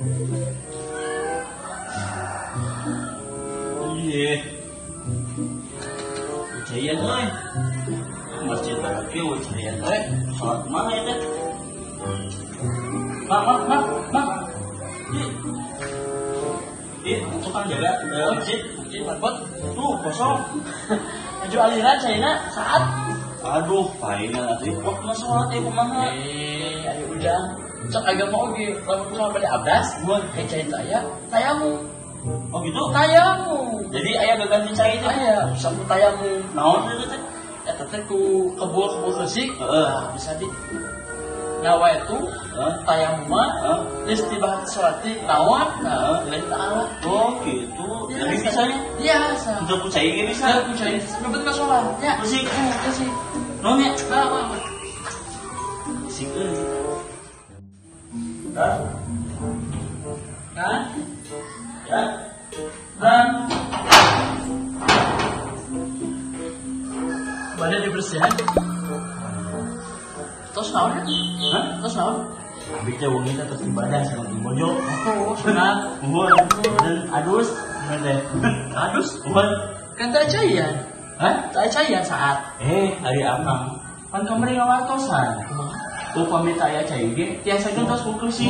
Iya. Ujian euy. Masjid baru ke ujian euy. Salat mana ya teh? Mak. Tukang jaga masjid Margot. Tuh kosong. Maju aliran saya saat. Aduh, paina atuh. Waktu sholat ieu kumaha? Ayo udah. Cek agak mau ge, lamun kumaha bade abdas, gua kayak cai tayamu. Oh gitu? Tayamu. Jadi aya gaganti cai teh. Aya, sampai tayamu. Naon itu teh? Eta teh ku kebul resik. Heeh. Bisa di nawa itu tayamu mah istibah sholat di nawan, lain ta'ala. Oh gitu. Jadi bisanya? Biasa. Untuk ku cai ge bisa. Saya kucai ngebet ka sholat. Ya. Bersih. Bersih. Naon ya? Nah. Bersih euy. Kan? Ya. Dan Badan dibersihan. Terus naon ya? hah? Terus naon? Abi teh wong eta terus ibadah sama di bojo. Oh, sunat. Uhun. Dan adus gimana teh? Adus uhun. Kan tak caian. Hah? Tak caian saat. Hari Amang. Kan kamari ngawartosan. Upami teh aya cai ge tiasa gentos ku keusik.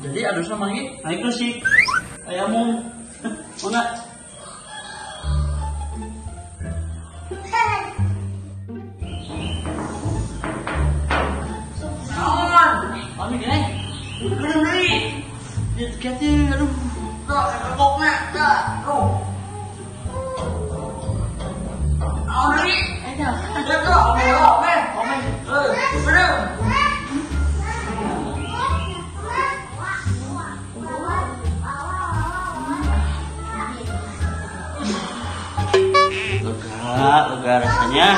Jadi adusnya manggil. Naik keusik. Aya mung. Mana? Naon? Kami gini. Beri. Dia kayaknya aduh. Tak kekoknya. Tak. Tuh. Naon beri? Ayo. Ayo tuh. Ome. Bener. Lega rasanya.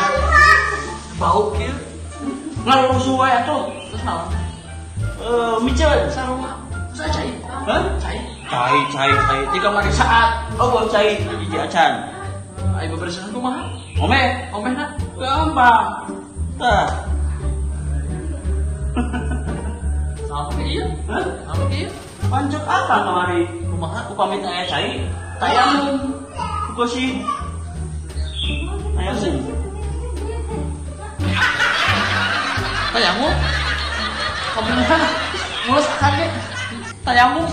Bau kieu. Ngaruh suwe atuh. Terus naon? Micet. Sarua. Saya cai. Hah? Cai. Di kamar saat. Oh, cai di acan. Ayo beberapa kumaha? Ome Nak. gampang. Tah. Sama ke iya? Hah? Sama ke iya? Pancet apa kamari? Kumaha? Upami teh aya cai. Tayamum. Kukusik. Tayamum. Tayamum? Kamu mulus akan deh. Tayamum.